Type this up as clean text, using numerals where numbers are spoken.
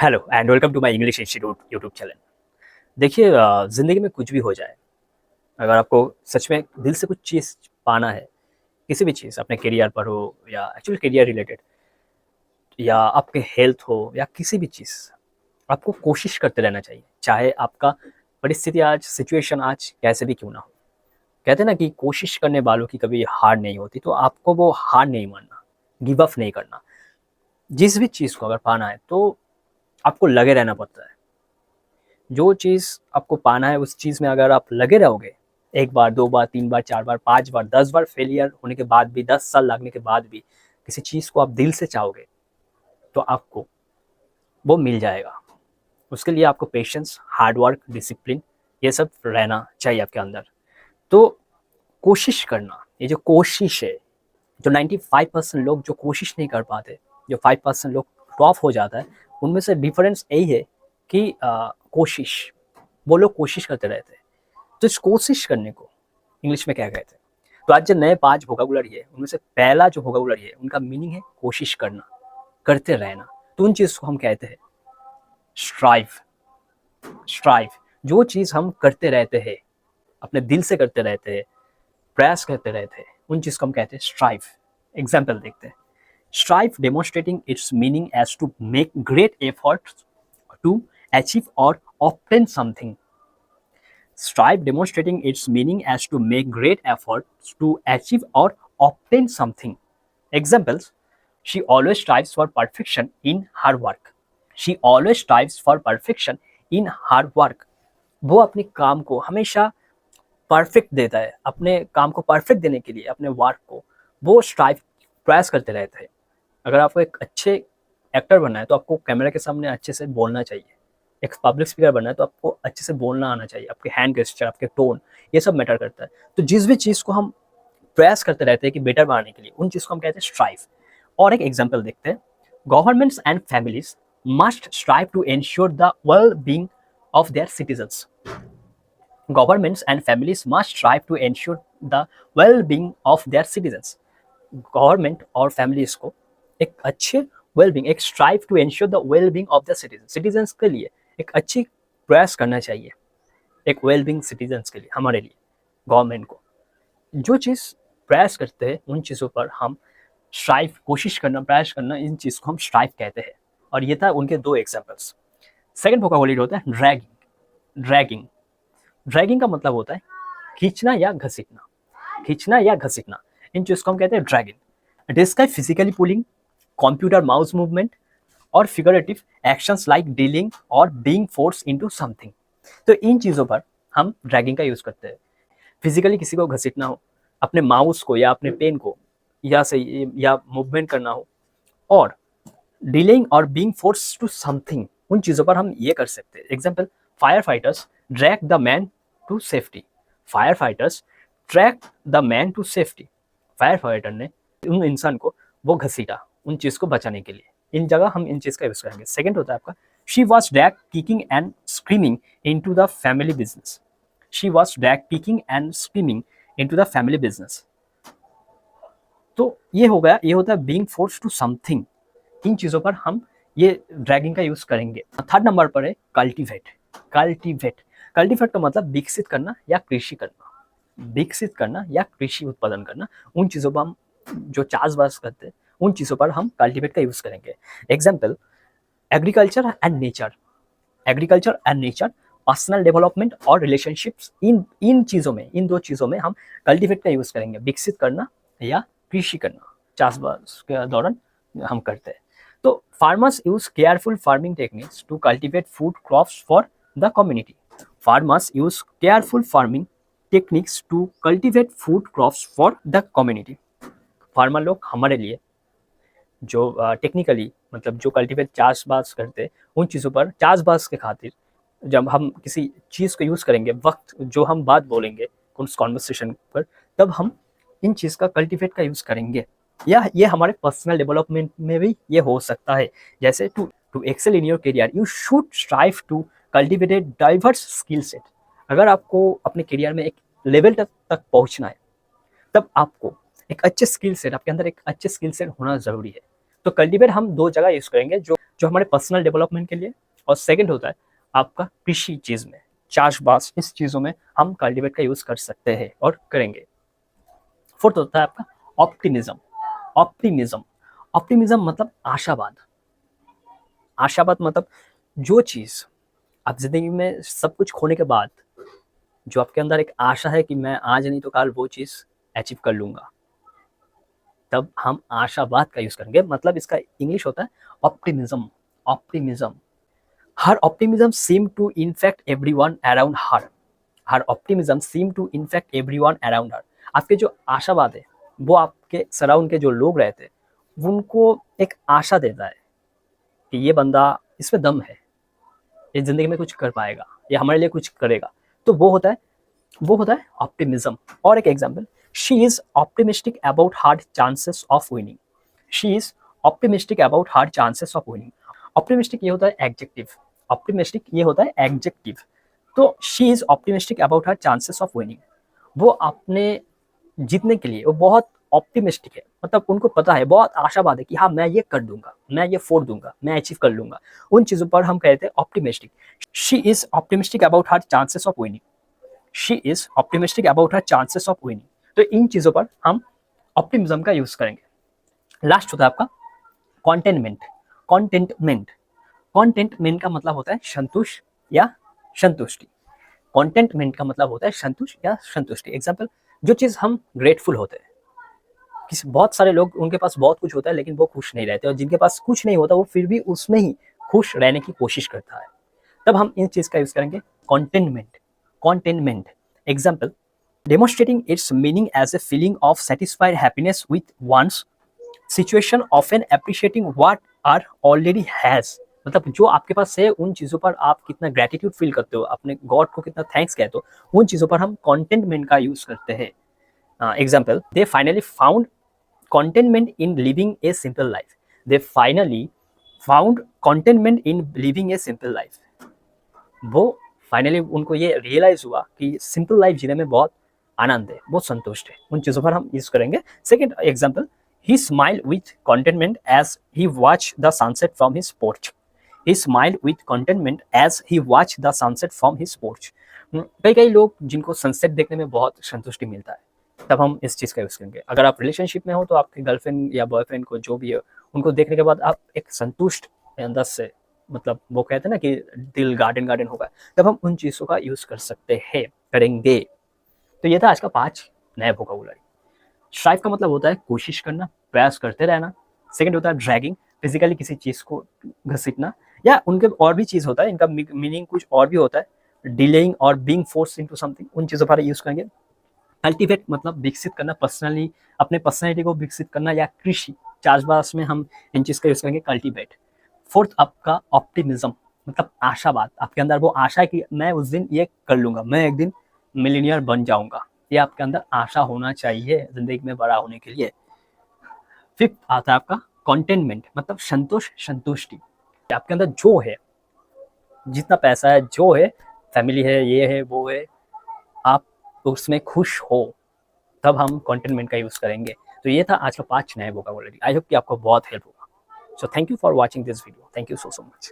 Hello and welcome to my English institute YouTube channel. देखिए, ज़िंदगी में कुछ भी हो जाए, अगर आपको सच में दिल से कुछ चीज़ पाना है, किसी भी चीज़, अपने करियर पर हो या एक्चुअली करियर रिलेटेड, या आपके हेल्थ हो या किसी भी चीज़, आपको कोशिश करते रहना चाहिए। चाहे आपका परिस्थिति आज, सिचुएशन आज कैसे भी क्यों ना हो। कहते हैं ना कि कोशिश करने वालों की कभी हार नहीं होती, तो आपको वो हार नहीं मानना, गिव अप नहीं करना। जिस भी चीज़ को अगर पाना है तो आपको लगे रहना पड़ता है। जो चीज़ आपको पाना है उस चीज़ में अगर आप लगे रहोगे, एक बार, 2 बार, 3 बार, 4 बार, 5 बार, 10 बार फेलियर होने के बाद भी, 10 साल लगने के बाद भी किसी चीज़ को आप दिल से चाहोगे, तो आपको वो मिल जाएगा। उसके लिए आपको पेशेंस, हार्ड वर्क, डिसिप्लिन, ये सब रहना चाहिए आपके अंदर। तो कोशिश करना, ये जो कोशिश है, जो 95% लोग जो कोशिश नहीं कर पाते, जो 5% लोग ड्रॉप हो जाता है, उनमें से डिफरेंस यही है कि कोशिश, वो लोग कोशिश करते रहते हैं। तो इस कोशिश करने को इंग्लिश में क्या कहते हैं? तो आज जो नए 5 वोकैबुलरी है, उनमें से पहला जो वोकैबुलरी है, उनका मीनिंग है कोशिश करना, करते रहना। तो उन चीज़ को हम कहते हैं स्ट्राइव। स्ट्राइव, जो चीज़ हम करते रहते हैं, अपने दिल से करते रहते हैं, प्रयास करते रहते हैं, उन चीज़ को हम कहते हैं स्ट्राइव। एग्जाम्पल देखते हैं। Strive demonstrating its meaning as to make great efforts to achieve और obtain something. Strive demonstrating its meaning as to make great efforts to achieve or obtain something. Examples: she always strives for perfection in her work. She always strives for perfection in her work. वो अपने काम को हमेशा perfect देता है, अपने काम को परफेक्ट देने के लिए, अपने वर्क को वो स्ट्राइव, प्रयास करते रहते हैं। अगर आपको एक अच्छे एक्टर बनना है तो आपको कैमरा के सामने अच्छे से बोलना चाहिए। एक पब्लिक स्पीकर बनना है तो आपको अच्छे से बोलना आना चाहिए। आपके हैंड गेस्चर, आपके टोन, ये सब मैटर करता है। तो जिस भी चीज़ को हम प्रयास करते रहते हैं कि बेटर बनाने के लिए, उन चीज़ को हम कहते हैं स्ट्राइव। और एक एग्जाम्पल देखते हैं। Governments and families must strive to ensure the well being of their citizens. Governments and families must strive to ensure the well-being of their citizens. Government और फैमिलीज को एक अच्छे वेलबींग, एक strive to ensure the wellbeing of the citizen, citizens के लिए एक अच्छी प्रयास करना चाहिए, एक वेलबींग सिटीजन्स के लिए, हमारे लिए, गवर्नमेंट को। जो चीज़ प्रयास करते हैं उन चीज़ों पर हम स्ट्राइव, कोशिश करना, प्रयास करना, इन चीज़ को हम स्ट्राइव कहते हैं। और ये था उनके 2 एग्जाम्पल्स। सेकेंड वोकैबुलरी होता है ड्रैगिंग। ड्रैगिंग, ड्रैगिंग का मतलब होता है खींचना या घसीटना, खींचना या घसीटना। इन चीज़ को हम कहते हैं dragging. Describe physically pulling, computer mouse movement और फिगरेटिव एक्शंस लाइक डीलिंग और बीइंग फोर्स इनटू समथिंग। तो इन चीज़ों पर हम ड्रैगिंग का यूज़ करते हैं। फिजिकली किसी को घसीटना हो, अपने माउस को या अपने पेन को या मूवमेंट करना हो, और डीलिंग और बीइंग फोर्स टू समथिंग, उन चीज़ों पर हम ये कर सकते हैं। Example: fire fighters drag the man to safety. Fire fighters drag the man to safety. Fire fighter ने उन इंसान को वो घसीटा, उन चीज़ को बचाने के लिए। इन जगह हम इन चीज़ का यूज़ करेंगे। सेकंड होता है आपका she was drag kicking and screaming into the family business. She was drag kicking and screaming into the family business. तो ये हो गया, ये होता है बीइंग फोर्स टू समथिंग। इन चीज़ों पर हम ये ड्रैगिंग का यूज़ करेंगे। थर्ड नंबर पर है कल्टीवेट। कल्टीवेट, कल्टीवेट का मतलब विकसित करना या कृषि करना, विकसित करना या कृषि उत्पादन करना। उन चीज़ों पर हम जो चाषबास करते हैं, उन चीज़ों पर हम कल्टीवेट का यूज़ करेंगे। Example: agriculture and nature. Agriculture and nature, personal development और रिलेशनशिप्स, इन चीज़ों में, इन 2 चीज़ों में हम कल्टीवेट का यूज़ करेंगे। विकसित करना या कृषि करना, चाषबास के दौरान हम करते हैं। तो farmers use careful farming techniques to cultivate food crops for the community. Farmers use careful farming techniques to cultivate food crops for the community. Farmer लोग हमारे लिए जो टेक्निकली, मतलब जो कल्टीवेट, चाषबास करते हैं, उन चीज़ों पर चाषबास के खातिर जब हम किसी चीज़ को यूज़ करेंगे, वक्त जो हम बात बोलेंगे उस कॉन्वर्सेशन पर, तब हम इन चीज़ का, कल्टीवेट का यूज़ करेंगे। या ये हमारे पर्सनल डेवलपमेंट में भी ये हो सकता है। जैसे to excel in your career you should strive to cultivate a diverse skill set. अगर आपको अपने करियर में एक लेवल तक पहुंचना है, तब आपको एक अच्छे स्किल सेट, आपके अंदर एक अच्छे स्किल सेट होना ज़रूरी है। तो कल्टिवेट हम 2 जगह यूज़ करेंगे। जो जो हमारे पर्सनल डेवलपमेंट के लिए, और सेकंड होता है आपका कृषि चीज़ में, चाषबास, इस चीज़ों में हम कल्टीवेट का यूज़ कर सकते हैं और करेंगे। फोर्थ होता है आपका ऑप्टिमिज्म। ऑप्टिमिज्म ऑप्टिमिज्म मतलब आशावाद। आशावाद मतलब जो चीज़ आप जिंदगी में सब कुछ खोने के बाद जो आपके अंदर एक आशा है कि मैं आज नहीं तो कल वो चीज़ अचीव कर लूँगा, तब हम आशावाद का यूज़ करेंगे। मतलब इसका इंग्लिश होता है optimism. Optimism her optimism seem to infect everyone around her. Her optimism seem to infect everyone around her. आपके जो आशावाद है वो आपके सराउंड के जो लोग रहते हैं उनको एक आशा देता है कि ये बंदा, इसमें दम है, ये जिंदगी में कुछ कर पाएगा, ये हमारे लिए कुछ करेगा। तो वो होता है ऑप्टिमिज्म। और एक example, she is optimistic about hard chances of winning. She is optimistic about hard chances of winning. Optimistic ये होता है एडजेक्टिव, ऑप्टिमिस्टिक ये होता है एडजेक्टिव। तो she is optimistic about hard chances of winning, वो अपने जीतने के लिए वो बहुत ऑप्टिमिस्टिक है, मतलब उनको पता है, बहुत आशावाद है कि हाँ मैं ये कर दूंगा, मैं ये फोड़ दूंगा, मैं अचीव कर लूंगा। उन चीजों पर हम कहते हैं optimistic. She is optimistic about her chances of winning. She is optimistic about her chances of winning. तो इन चीजों पर हम ऑप्टिमिज्म का यूज करेंगे। लास्ट होता है आपका कॉन्टेनमेंट। कॉन्टेंटमेंट कॉन्टेंटमेंट का मतलब होता है संतुष्ट या संतुष्टि। कॉन्टेंटमेंट का मतलब होता है संतुष्ट या संतुष्टि। एग्जाम्पल, जो चीज़ हम ग्रेटफुल होते हैं, किसी बहुत सारे लोग उनके पास बहुत कुछ होता है लेकिन वो खुश नहीं रहते, और जिनके पास कुछ नहीं होता वो फिर भी उसमें ही खुश रहने की कोशिश करता है, तब हम इन चीज़ का यूज़ करेंगे containment. Containment example, demonstrating its meaning as a feeling of satisfied happiness with one's situation, often appreciating what are already has. मतलब जो आपके पास है उन चीज़ों पर आप कितना ग्रेटिट्यूड फील करते हो, अपने गॉड को कितना थैंक्स कहते हो, उन चीज़ों पर हम कॉन्टेनमेंट का यूज़ करते हैं। Example, they finally found contentment in living a simple life. They finally found contentment in living a simple life. वो फाइनली उनको ये रियलाइज हुआ कि सिंपल लाइफ जीने में बहुत आनंद है, बहुत संतुष्ट है। उन चीज़ों पर हम यूज करेंगे। Second example, he smile with containment as he watch the sunset from his porch. He smile with containment as he watch the sunset from his porch. कई लोग जिनको सनसेट देखने में बहुत संतुष्टि मिलता है, तब हम इस चीज़ का यूज़ करेंगे। अगर आप रिलेशनशिप में हो तो आपके गर्लफ्रेंड या बॉयफ्रेंड को जो भी है उनको देखने के बाद आप एक संतुष्ट अंदर से, मतलब वो कहते हैं ना कि दिल गार्डन गार्डन होगा, तब हम उन चीज़ों का यूज़ कर सकते हैं, करेंगे। तो ये था आज का 5 नए वोकैबुलरी। स्ट्राइव का मतलब होता है कोशिश करना, प्रयास करते रहना। सेकंड होता है ड्रैगिंग, फिजिकली किसी चीज़ को घसीटना, या उनके और भी चीज़ होता है, इनका मीनिंग कुछ और भी होता है। डिलेइंग और बीइंग फोर्स इनटू समथिंग, उन चीज़ों पर यूज़ करेंगे। कल्टीवेट मतलब विकसित करना, पर्सनली अपने पर्सनैलिटी को विकसित करना, या कृषि चाषबास में हम इन चीज़ का यूज़ करेंगे कल्टीवेट। फोर्थ आपका ऑप्टिमिज्म मतलब आशावाद, आपके अंदर वो आशा है कि मैं उस दिन ये कर लूँगा, मैं एक दिन मिलीनियर बन जाऊँगा, ये आपके अंदर आशा होना चाहिए ज़िंदगी में बड़ा होने के लिए। फिफ्थ आता है आपका कॉन्टेनमेंट मतलब संतोष, संतुष्टि। आपके अंदर जो है, जितना पैसा है, जो है, फैमिली है, ये है, वो है, आप उसमें खुश हो, तब हम कॉन्टेनमेंट का यूज़ करेंगे। तो ये था आज का 5 नए वोकैबुलरी। आई होप कि आपको बहुत हेल्प होगा। So thank you for watching this video. Thank you so much.